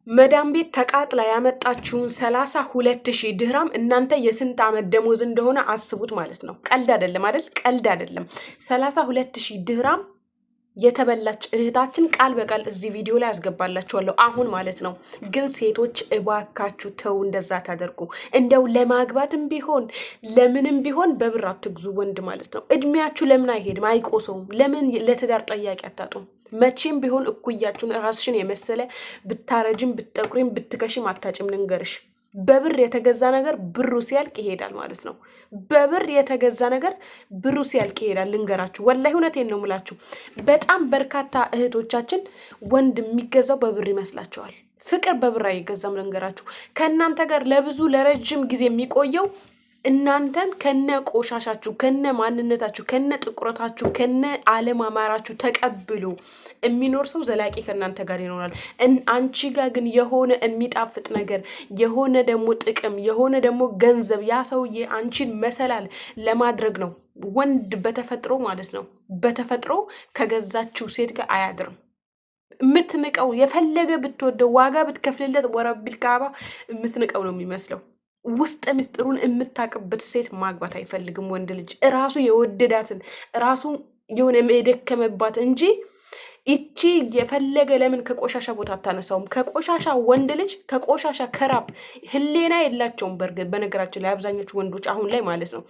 መዳም ቤት ተቃጥላ ያመጣችውን 32,000 ድህራም እናንተ የስንት ዓመት ደሞዝ እንደሆነ አስቡት ማለት ነው። ቀልድ አይደለም አይደል? ቀልድ አይደለም። 32,000 ድህራም የተበላች እህታችን ቃል በቃል እዚህ ቪዲዮ ላይ አስገባላችኋለሁ አሁን ማለት ነው። ግን ሴቶች እባካችሁ ተው፣ እንደዛ ታደርጉ። እንደው ለማግባትም ቢሆን ለምንም ቢሆን በብር አትግዙ ወንድ ማለት ነው። እድሜያችሁ ለምን አይሄድም አይቆሰውም? ለምን ለትዳር ጠያቂ አታጡም? መቼም ቢሆን እኩያችሁን ራስሽን የመሰለ ብታረጅም ብትጠቁሪም ብትከሽም አታጭም። ልንገርሽ፣ በብር የተገዛ ነገር ብሩ ሲያልቅ ይሄዳል ማለት ነው። በብር የተገዛ ነገር ብሩ ሲያልቅ ይሄዳል። ልንገራችሁ፣ ወላሂ እውነቴን ነው የምላችሁ። በጣም በርካታ እህቶቻችን ወንድ የሚገዛው በብር ይመስላቸዋል። ፍቅር በብር አይገዛም። ልንገራችሁ፣ ከእናንተ ጋር ለብዙ ለረጅም ጊዜ የሚቆየው እናንተን ከነ ቆሻሻችሁ ከነ ማንነታችሁ ከነ ጥቁረታችሁ ከነ አለማማራችሁ ተቀብሎ የሚኖር ሰው ዘላቂ ከእናንተ ጋር ይኖራል። አንቺ ጋር ግን የሆነ የሚጣፍጥ ነገር የሆነ ደግሞ ጥቅም የሆነ ደግሞ ገንዘብ ያ ሰውዬ አንቺን መሰላል ለማድረግ ነው። ወንድ በተፈጥሮ ማለት ነው በተፈጥሮ ከገዛችሁ ሴት ጋር አያድርም። የምትንቀው የፈለገ ብትወደው ዋጋ ብትከፍልለት ወረቢል ካባ የምትንቀው ነው የሚመስለው። ውስጥ ምስጢሩን የምታቅበት ሴት ማግባት አይፈልግም ወንድ ልጅ። እራሱ የወደዳትን እራሱ የሆነ የደከመባት እንጂ ይቺ የፈለገ ለምን ከቆሻሻ ቦታ አታነሳውም? ከቆሻሻ ወንድ ልጅ ከቆሻሻ ከራብ ህሌና የላቸውም። በነገራችን ላይ አብዛኞቹ ወንዶች አሁን ላይ ማለት ነው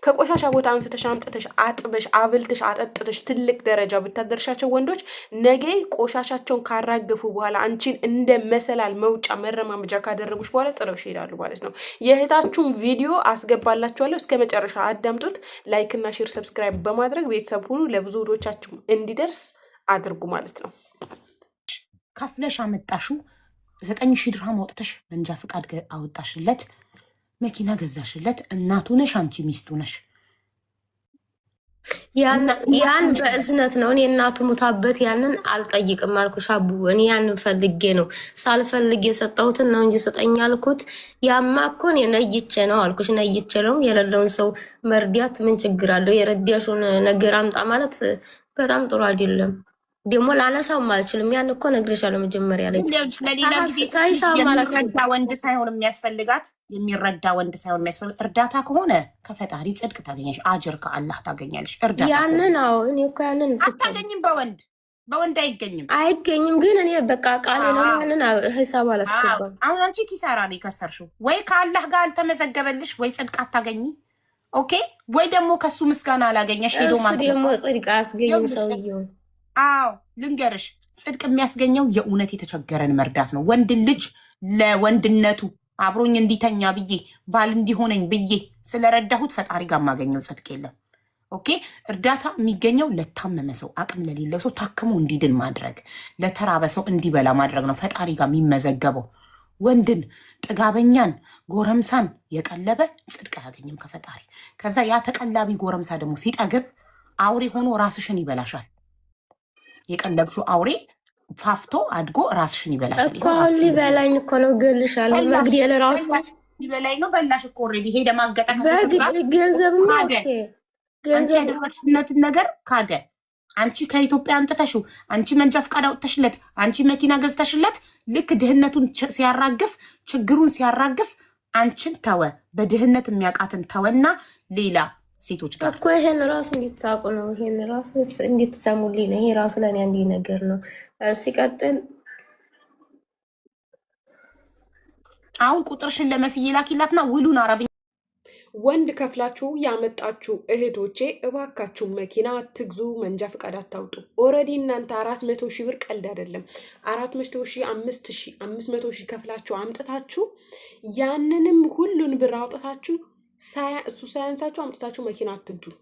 ከቆሻሻ ቦታ አንስተሽ አምጥተሽ አጥበሽ አብልተሽ አጠጥተሽ ትልቅ ደረጃ ብታደርሻቸው ወንዶች ነገ ቆሻሻቸውን ካራገፉ በኋላ አንቺን እንደ መሰላል መውጫ መረማመጃ ካደረጉሽ በኋላ ጥለውሽ ይሄዳሉ ማለት ነው። የእህታችሁን ቪዲዮ አስገባላችኋለሁ፣ እስከ መጨረሻ አዳምጡት። ላይክ እና ሼር ሰብስክራይብ በማድረግ ቤተሰብ ሁኑ፣ ለብዙ ወዶቻችሁ እንዲደርስ አድርጉ ማለት ነው። ከፍለሽ አመጣሹ 9,000 ድርሃም አውጥተሽ መንጃ ፍቃድ አወጣሽለት፣ መኪና ገዛሽለት። እናቱ ነሽ አንቺ ሚስቱ ነሽ። ያን በእዝነት ነው። እኔ እናቱ ሙታበት ያንን አልጠይቅም አልኩሽ አቡ። እኔ ያንን ፈልጌ ነው ሳልፈልግ የሰጠሁትን ነው እንጂ ሰጠኝ አልኩት። ያማ እኮ እኔ ነይቼ ነው አልኩሽ። ነይቼ ነው የሌለውን ሰው መርዳት ምን ችግር አለው? የረዳሽውን ነገር አምጣ ማለት በጣም ጥሩ አይደለም። ደግሞ ላነሳውም አልችልም። ያን እኮ ነግሬሻለሁ መጀመሪያ ላይ። ለሌላ ጊዜ የሚረዳ ወንድ ሳይሆን የሚያስፈልጋት የሚረዳ ወንድ ሳይሆን የሚያስፈልግ እርዳታ ከሆነ ከፈጣሪ ጽድቅ ታገኛለሽ፣ አጅር ከአላህ ታገኛለሽ። እርዳታ ያንን አዎ፣ እኔ እኮ ያንን አታገኝም። በወንድ አይገኝም። ግን እኔ በቃ ቃሌ ነው። ያንን ሂሳብ አላስገባም። አሁን አንቺ ኪሳራ ነው የከሰርሽው። ወይ ከአላህ ጋር አልተመዘገበልሽ፣ ወይ ጽድቅ አታገኝ። ኦኬ፣ ወይ ደግሞ ከሱ ምስጋና አላገኘሽ። ሄዶ ማለት ነው ደግሞ ጽድቅ አያስገኝም ሰውየው። አዎ ልንገርሽ፣ ጽድቅ የሚያስገኘው የእውነት የተቸገረን መርዳት ነው። ወንድን ልጅ ለወንድነቱ አብሮኝ እንዲተኛ ብዬ ባል እንዲሆነኝ ብዬ ስለረዳሁት ፈጣሪ ጋር የማገኘው ጽድቅ የለም። ኦኬ፣ እርዳታ የሚገኘው ለታመመ ሰው፣ አቅም ለሌለው ሰው ታክሞ እንዲድን ማድረግ፣ ለተራበ ሰው እንዲበላ ማድረግ ነው ፈጣሪ ጋር የሚመዘገበው። ወንድን ጥጋበኛን ጎረምሳን የቀለበ ጽድቅ አያገኝም ከፈጣሪ። ከዛ ያ ተቀላቢ ጎረምሳ ደግሞ ሲጠግብ አውሬ ሆኖ ራስሽን ይበላሻል። የቀለብሹ አውሬ ፋፍቶ አድጎ ራስሽን ይበላሻል እኮ። ሊበላኝ እኮ ነው፣ ገልሻለሁ። መግደል ራሱ ሊበላኝ ነው። በላሽ እኮ ኦልሬዲ ሄደ ማገጠ ገንዘብ ያደረግሽነትን ነገር ካደ። አንቺ ከኢትዮጵያ አምጥተሽው፣ አንቺ መንጃ ፍቃድ አውጥተሽለት፣ አንቺ መኪና ገዝተሽለት፣ ልክ ድህነቱን ሲያራግፍ ችግሩን ሲያራግፍ አንቺን ተወ። በድህነት የሚያውቃትን ተወና ሌላ ሴቶች ጋር እኮ ይሄን ራሱ እንዲታቁ ነው። ይሄን ራሱ እንድትሰሙልኝ ነው። ይሄ ራሱ ለኔ አንዲ ነገር ነው። ሲቀጥል አሁን ቁጥርሽን ለመስዬ ላኪላትና ውሉን አረብኛ ወንድ ከፍላችሁ ያመጣችሁ እህቶቼ እባካችሁ መኪና አትግዙ፣ መንጃ ፍቃድ አታውጡ። ኦልሬዲ እናንተ 400,000 ብር ቀልድ አይደለም። 400,000 500,000 ከፍላችሁ አምጥታችሁ ያንንም ሁሉን ብር አውጥታችሁ እሱ ሳያንሳችሁ አምጥታችሁ መኪና አትግዙ፣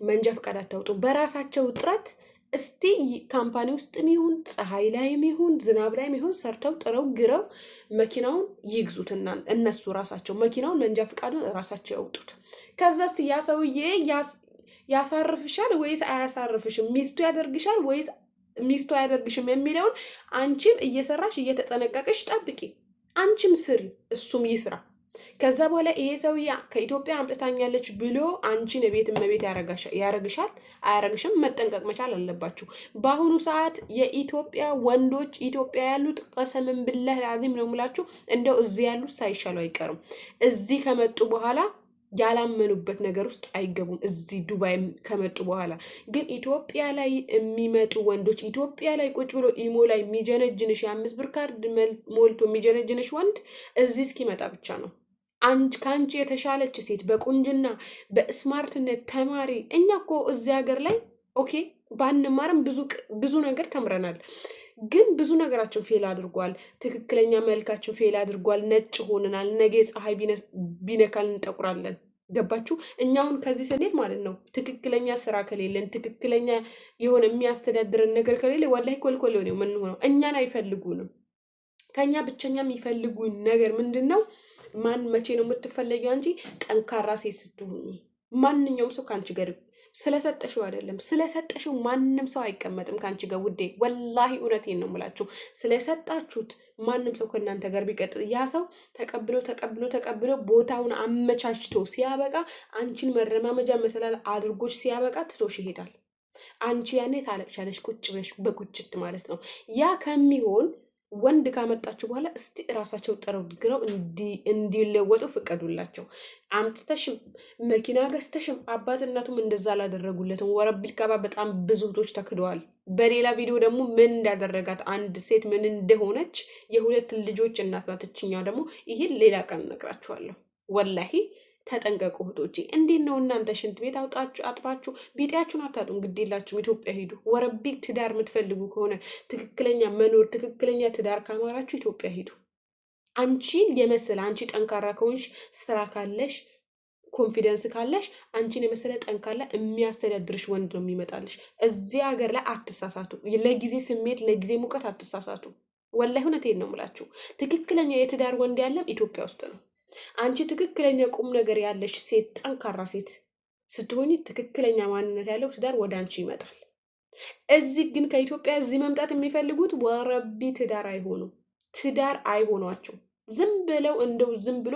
መንጃ ፍቃድ አታውጡ። በራሳቸው ጥረት እስቲ ካምፓኒ ውስጥም ይሁን ፀሐይ ላይም ይሁን ዝናብ ላይም ይሁን ሰርተው ጥረው ግረው መኪናውን ይግዙትና እነሱ ራሳቸው መኪናውን መንጃ ፍቃዱን ራሳቸው ያውጡት። ከዛ እስቲ ያ ሰውዬ ያሳርፍሻል ወይስ አያሳርፍሽም፣ ሚስቱ ያደርግሻል ወይስ ሚስቱ አያደርግሽም የሚለውን አንቺም እየሰራሽ እየተጠነቀቀሽ ጠብቂ። አንቺም ስሪ እሱም ይስራ። ከዛ በኋላ ይሄ ሰውዬ ከኢትዮጵያ አምጥታኛለች ብሎ አንቺን ቤት እመቤት ያረግሻል አያረግሽም? መጠንቀቅ መቻል አለባችሁ። በአሁኑ ሰዓት የኢትዮጵያ ወንዶች ኢትዮጵያ ያሉት ቀሰምን ብላህ አዚም ነው የምላችሁ፣ እንደው እዚህ ያሉት ሳይሻሉ አይቀርም። እዚህ ከመጡ በኋላ ያላመኑበት ነገር ውስጥ አይገቡም። እዚህ ዱባይ ከመጡ በኋላ ግን ኢትዮጵያ ላይ የሚመጡ ወንዶች ኢትዮጵያ ላይ ቁጭ ብሎ ኢሞ ላይ የሚጀነጅንሽ የ5 ብር ካርድ ሞልቶ የሚጀነጅንሽ ወንድ እዚህ እስኪመጣ ብቻ ነው። ከአንቺ የተሻለች ሴት በቁንጅና በስማርትነት ተማሪ። እኛ እኮ እዚህ ሀገር ላይ ኦኬ ባንማርም ብዙ ነገር ተምረናል። ግን ብዙ ነገራችን ፌል አድርጓል። ትክክለኛ መልካችን ፌል አድርጓል። ነጭ ሆነናል። ነገ ፀሐይ ቢነካል እንጠቁራለን። ገባችሁ? እኛ አሁን ከዚህ ስንሄድ ማለት ነው ትክክለኛ ስራ ከሌለን ትክክለኛ የሆነ የሚያስተዳድረን ነገር ከሌለ ወላሂ ኮልኮል ነው የምንሆነው። እኛን አይፈልጉንም። ከኛ ብቸኛ የሚፈልጉን ነገር ምንድን ነው? ማን መቼ ነው የምትፈለጊው? አንቺ ጠንካራ ሴት ስትሆኚ ማንኛውም ሰው ከአንቺ ጋር ስለሰጠሽው አይደለም፣ ስለሰጠሽው ማንም ሰው አይቀመጥም ከአንቺ ጋር ውዴ። ወላሂ እውነቴን ነው የምላችሁ። ስለሰጣችሁት ማንም ሰው ከእናንተ ጋር ቢቀጥል ያ ሰው ተቀብሎ ቦታውን አመቻችቶ ሲያበቃ አንቺን መረማመጃ መሰላል አድርጎች ሲያበቃ ትቶሽ ይሄዳል። አንቺ ያኔ ታለቅሻለሽ ቁጭ ብለሽ በቁጭት ማለት ነው። ያ ከሚሆን ወንድ ካመጣችሁ በኋላ እስቲ እራሳቸው ጠረግረው እንዲለወጡ ፍቀዱላቸው። አምጥተሽም መኪና ገዝተሽም አባት እናቱም እንደዛ አላደረጉለትም። ወረቢል ካባ በጣም ብዙ እህቶች ተክደዋል። በሌላ ቪዲዮ ደግሞ ምን እንዳደረጋት አንድ ሴት ምን እንደሆነች የ2 ልጆች እናት ናት። እችኛው ደግሞ ይሄን ሌላ ቀን እነግራችኋለሁ። ወላሂ ተጠንቀቁ እህቶቼ። እንዴት ነው እናንተ ሽንት ቤት አጥባችሁ ቢጤያችሁን አታጡም? ግዴላችሁም ኢትዮጵያ ሂዱ። ወረቢ ትዳር የምትፈልጉ ከሆነ ትክክለኛ መኖር ትክክለኛ ትዳር ካማራችሁ ኢትዮጵያ ሂዱ። አንቺን የመሰለ አንቺ ጠንካራ ከሆንሽ ስራ ካለሽ ኮንፊደንስ ካለሽ አንቺን የመሰለ ጠንካራ የሚያስተዳድርሽ ወንድ ነው የሚመጣልሽ። እዚህ ሀገር ላይ አትሳሳቱ። ለጊዜ ስሜት ለጊዜ ሙቀት አትሳሳቱ። ወላሂ እውነቴን ነው የምላችሁ። ትክክለኛ የትዳር ወንድ ያለም ኢትዮጵያ ውስጥ ነው። አንቺ ትክክለኛ ቁም ነገር ያለሽ ሴት ጠንካራ ሴት ስትሆኚ ትክክለኛ ማንነት ያለው ትዳር ወደ አንቺ ይመጣል። እዚህ ግን ከኢትዮጵያ እዚህ መምጣት የሚፈልጉት ወረቢ ትዳር አይሆኗቸው። ዝም ብለው እንደው ዝም ብሎ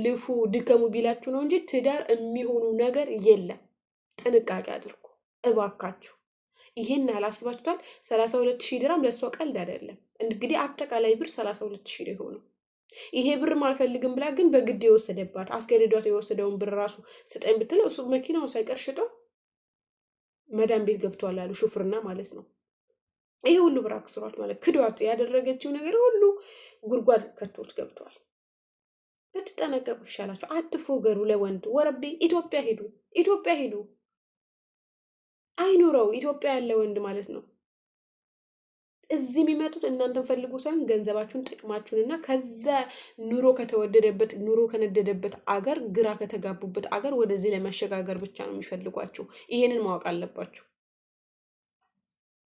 ልፉ ድከሙ ቢላችሁ ነው እንጂ ትዳር የሚሆኑ ነገር የለም። ጥንቃቄ አድርጉ እባካችሁ። ይሄን አላስባችኋል? 32,000 ድራም ለእሷ ቀልድ አይደለም። እንግዲህ አጠቃላይ ብር 32,000 የሆነው ይሄ ብር አልፈልግም ብላ ግን በግድ የወሰደባት አስገድዷት የወሰደውን ብር ራሱ ስጠኝ ብትለው እሱ መኪናውን ሳይቀር ሽጦ መዳን ቤት ገብቷል አሉ ሹፍርና ማለት ነው። ይሄ ሁሉ ብር አክስሯት ማለት ክዷት ያደረገችው ነገር ሁሉ ጉድጓድ ከቶት ገብቷል። ብትጠነቀቁ ይሻላችሁ። አትፎገሩ ለወንድ ወረቤ። ኢትዮጵያ ሄዱ አይኑረው ኢትዮጵያ ያለ ወንድ ማለት ነው። እዚህ የሚመጡት እናንተን ፈልጉ ሳይሆን ገንዘባችሁን ጥቅማችሁንና ከዛ ኑሮ ከነደደበት አገር ግራ ከተጋቡበት አገር ወደዚህ ለመሸጋገር ብቻ ነው የሚፈልጓችሁ። ይሄንን ማወቅ አለባችሁ።